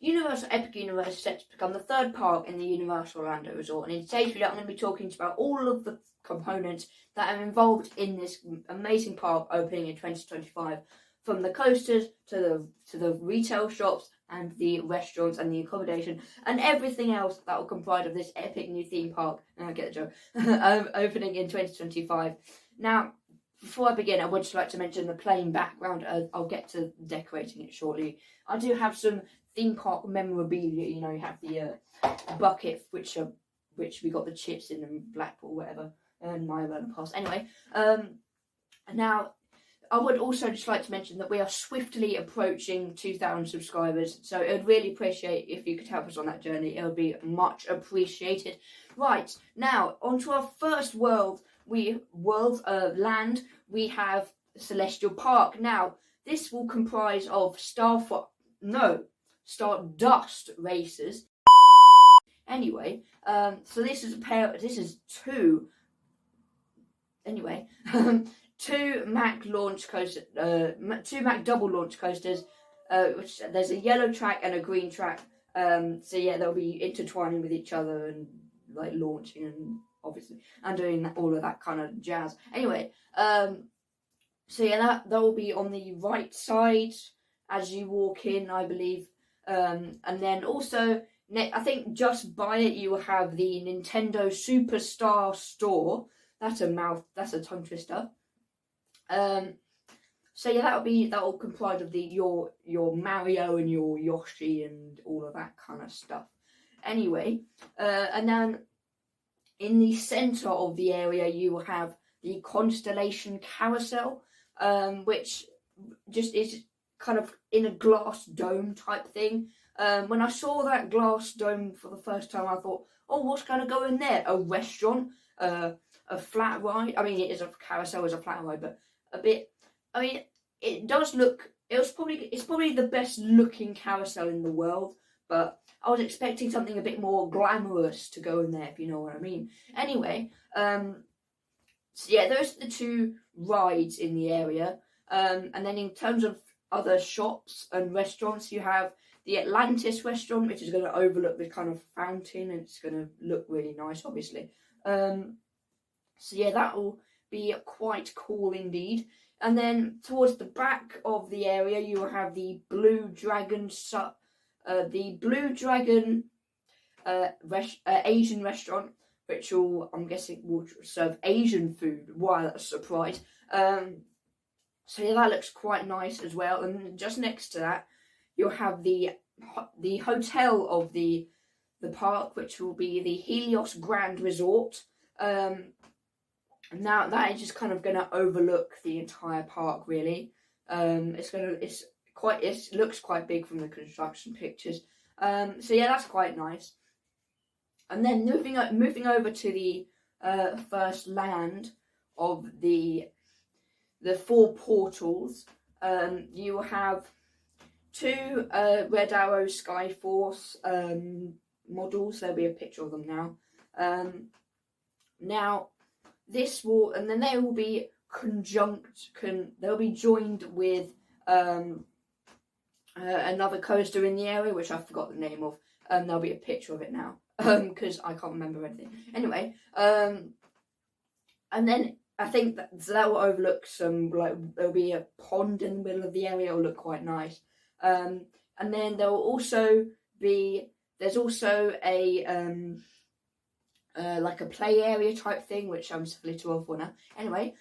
Universal Epic Universe is set to become the third park in the Universal Orlando Resort, and in today's video I'm going to be talking about all of the components that are involved in this amazing park opening in 2025, from the coasters to the retail shops and the restaurants and the accommodation and everything else that will comprise of this epic new theme park. I get the joke. Opening in 2025. Now, before I begin, I would just like to mention the plain background. I'll get to decorating it shortly. I do have some theme park memorabilia. You know, you have the bucket, which we got the chips in and Blackpool, whatever, and my pass. Anyway, now I would also just like to mention that we are swiftly approaching 2,000 subscribers, so I would really appreciate if you could help us on that journey. It would be much appreciated. Right, now onto our first land. We have Celestial Park. Now this will comprise of Stardust races. Anyway, so this is two. Anyway, two Mac launch coasters, two Mac double launch coasters. Which there's a yellow track and a green track. So yeah, they'll be intertwining with each other and like launching and obviously and doing all of that kind of jazz. Anyway, so yeah, that will be on the right side as you walk in, I believe. And then also, I think just by it you will have the Nintendo Superstar Store. That's a tongue twister. So yeah, that will comprise of your Mario and your Yoshi and all of that kind of stuff. Anyway, and then in the centre of the area you will have the Constellation Carousel, which just is kind of in a glass dome type thing. When I saw that glass dome for the first time, I thought, oh, what's going to go in there? A restaurant? A flat ride? I mean, it is a carousel, is a flat ride, but a bit. I mean, it does look. It's probably the best looking carousel in the world, but I was expecting something a bit more glamorous to go in there, if you know what I mean. Anyway, so yeah, those are the two rides in the area. And then in terms of other shops and restaurants, you have the Atlantis restaurant, which is going to overlook the kind of fountain, and it's going to look really nice, obviously. So yeah, that will be quite cool indeed. And then towards the back of the area, you will have the Blue Dragon Asian restaurant, which I'm guessing will serve Asian food. Wow, that's a surprise. So yeah, that looks quite nice as well. And just next to that, you'll have the hotel of the park, which will be the Helios Grand Resort. Now that is just kind of going to overlook the entire park, really. It looks quite big from the construction pictures. So yeah, that's quite nice. And then moving over to the first land of the four portals, you will have two Red Arrow Skyforce models. There'll be a picture of them now. Now this will, and then they will be they'll be joined with another coaster in the area, which I forgot the name of. There'll be a picture of it now, because I can't remember anything. Anyway, and then I think that will overlook there'll be a pond in the middle of the area. It'll look quite nice. And then there will also there's also a like a play area type thing, which I'm simply too old for now. Anyway,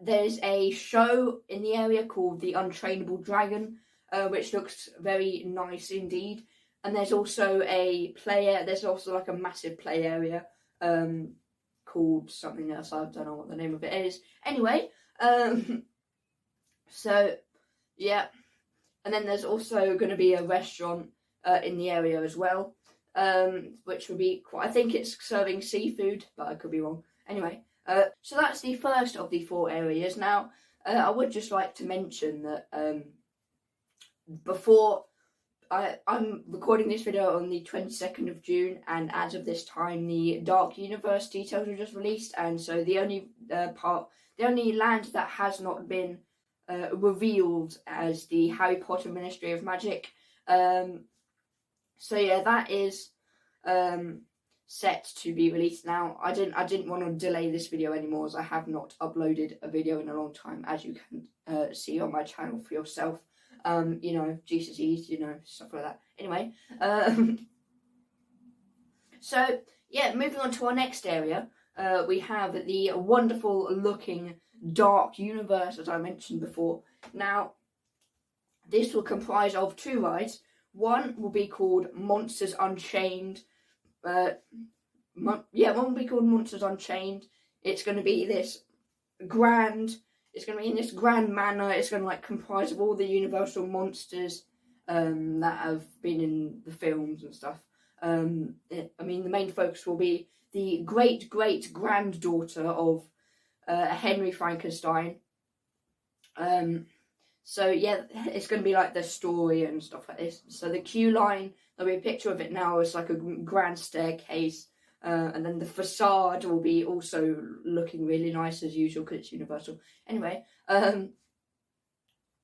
there's a show in the area called the Untrainable Dragon, which looks very nice indeed. And there's also there's also like a massive play area called something else. I don't know what the name of it is. Anyway, so yeah, and then there's also going to be a restaurant in the area as well, which would be I think it's serving seafood, but I could be wrong. Anyway, so that's the first of the four areas. Now, I would just like to mention that before I'm recording this video on the 22nd of June, and as of this time, the Dark Universe details were just released, and so the only land that has not been revealed as the Harry Potter Ministry of Magic. So yeah, that is set to be released now. I didn't want to delay this video anymore, as I have not uploaded a video in a long time, as you can see on my channel for yourself. You know, GCSEs, you know, stuff like that. Anyway, so yeah, moving on to our next area, we have the wonderful looking dark universe, as I mentioned before. Now, this will comprise of 2 rides. One will be called Monsters Unchained. One will be called Monsters Unchained. It's going to be this grand. It's going to be in this grand manner. It's going to like comprise of all the Universal monsters that have been in the films and stuff. I mean, the main focus will be the great-great-granddaughter of Henry Frankenstein. So yeah, it's going to be like the story and stuff like this. So the queue line, there'll be a picture of it now. It's like a grand staircase. And then the facade will be also looking really nice as usual because it's Universal. Anyway, and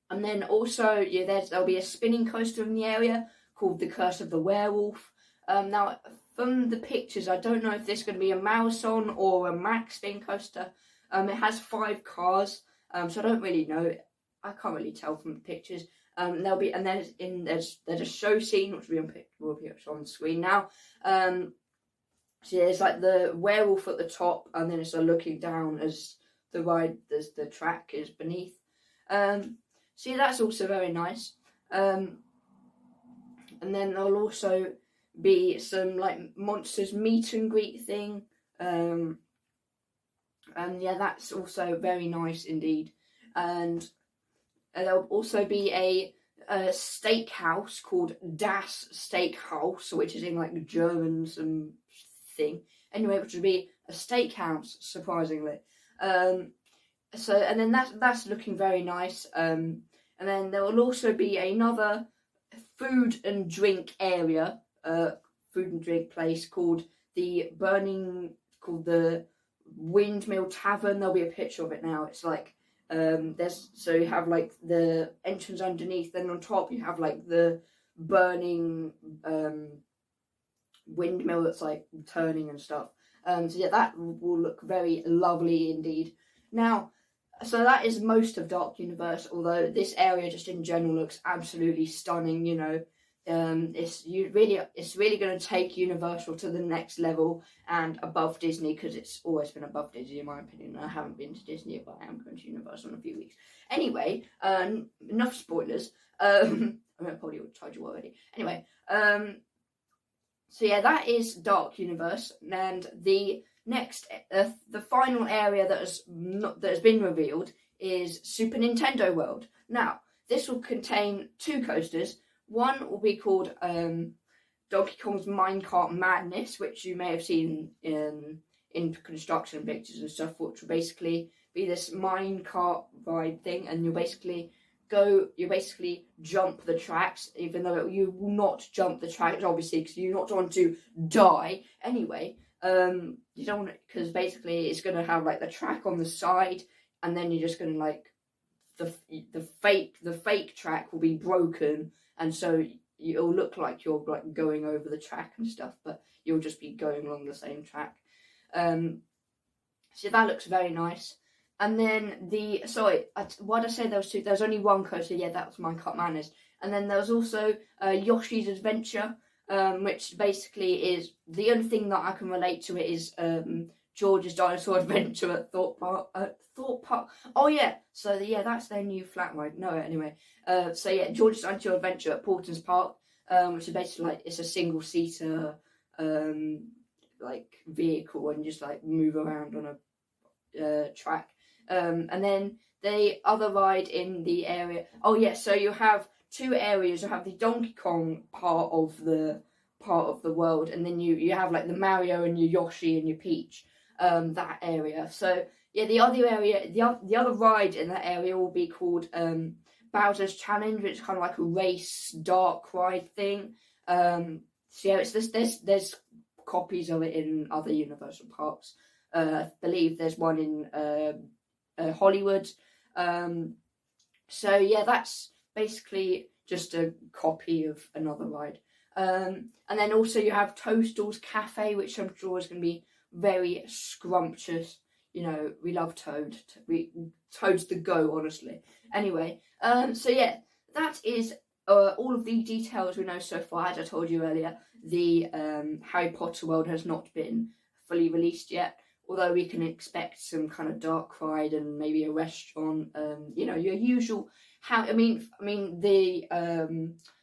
then also, yeah, there'll be a spinning coaster in the area called the Curse of the Werewolf. Now, from the pictures, I don't know if this is going to be a marathon or a max spin coaster. It has 5 cars, so I don't really know. I can't really tell from the pictures. There's a show scene which will be on the screen now. So there's like the werewolf at the top, and then it's looking down as the track is beneath. So yeah, that's also very nice. And then there'll also be some like monsters meet and greet thing. And yeah, that's also very nice indeed. And there'll also be a steakhouse called Das Steakhouse, which is in like German some thing. Anyway, which would be a steakhouse, surprisingly. So and then that's looking very nice. And then there will also be another food and drink area, food and drink place called the Windmill Tavern. There'll be a picture of it now. It's like so you have like the entrance underneath, then on top you have like the burning windmill that's like turning and stuff. So yeah, that will look very lovely indeed. Now, so that is most of Dark Universe, although this area just in general looks absolutely stunning. You know, it's really going to take Universal to the next level and above Disney, because it's always been above Disney in my opinion. I haven't been to Disney, but I am going to Universal in a few weeks. Anyway, enough spoilers. I mean, I probably would have told you already. Anyway, so yeah, that is Dark Universe, and the next, the final area that has been revealed is Super Nintendo World. Now, this will contain 2 coasters. One will be called Donkey Kong's Minecart Madness, which you may have seen in construction pictures and stuff, which will basically be this minecart ride thing, and you basically jump the tracks, even though you will not jump the tracks, obviously, because you not want to die. Anyway, you don't want it, because basically it's going to have like the track on the side, and then you're just going to like the fake track will be broken, and so it'll look like you're like going over the track and stuff, but you'll just be going along the same track. So that looks very nice. And then why did I say there was 2? There was only 1 coaster. Yeah, that was Minecart Madness. And then there was also Yoshi's Adventure, which basically is the only thing that I can relate to it is George's Dinosaur Adventure at Thorpe Park. Oh yeah, so yeah, that's their new flat ride. No, anyway. So yeah, George's Dinosaur Adventure at Portons Park, which is basically like it's a single seater like vehicle, and just like move around on a track. And then the other ride in the area. Oh yeah, so you have 2 areas. You have the Donkey Kong part of the world, and then you have like the Mario and your Yoshi and your Peach, that area. So yeah, the other area, the other ride in that area will be called Bowser's Challenge, which is kind of like a race dark ride thing. So yeah, there's copies of it in other Universal parks. I believe there's one in Hollywood, So yeah, that's basically just a copy of another ride. And then also you have Toadstool's Cafe, which I'm sure is going to be very scrumptious. You know, we love Toad. Toad's the go, honestly. Anyway, so yeah, that is all of the details we know so far. As I told you earlier, the Harry Potter world has not been fully released yet, although we can expect some kind of dark ride and maybe a restaurant. You know, your usual. I mean, the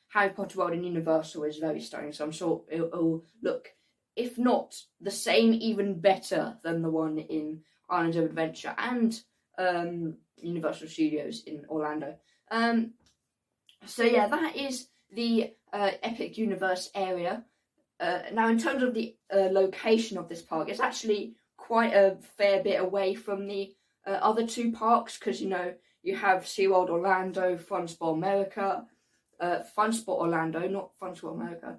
Harry Potter world in Universal is very stunning, so I'm sure it'll look, if not the same, even better than the one in Islands of Adventure and Universal Studios in Orlando. So yeah, that is the Epic Universe area. Now, in terms of the location of this park, it's actually quite a fair bit away from the other two parks, because, you know, you have SeaWorld Orlando, Fun Spot America, Fun Spot Orlando, not Fun Spot America.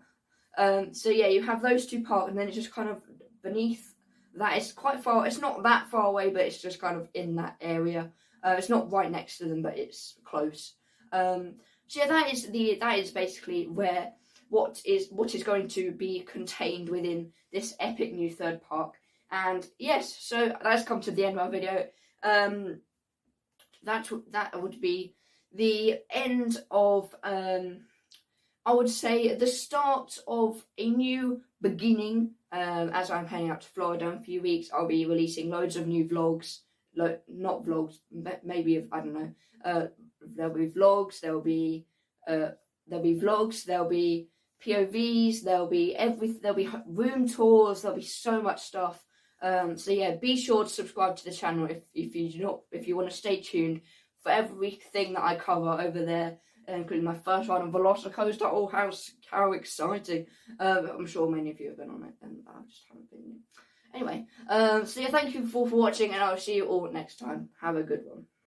So yeah, you have those two parks, and then it's just kind of beneath that. It's quite far. It's not that far away, but it's just kind of in that area. It's not right next to them, but it's close. So yeah, that is basically where what is going to be contained within this epic new third park. And yes, so that's come to the end of our video. That would be the end of I would say the start of a new beginning. As I'm heading out to Florida in a few weeks, I'll be releasing loads of new vlogs. Not vlogs, maybe, I don't know. There'll be vlogs. There'll be vlogs. There'll be POVs. There'll be room tours. There'll be so much stuff. So yeah, be sure to subscribe to the channel if you want to stay tuned for everything that I cover over there, including my first ride on Velocicoaster. Oh, how exciting! I'm sure many of you have been on it, and I just haven't been. Anyway, so yeah, thank you for watching, and I'll see you all next time. Have a good one.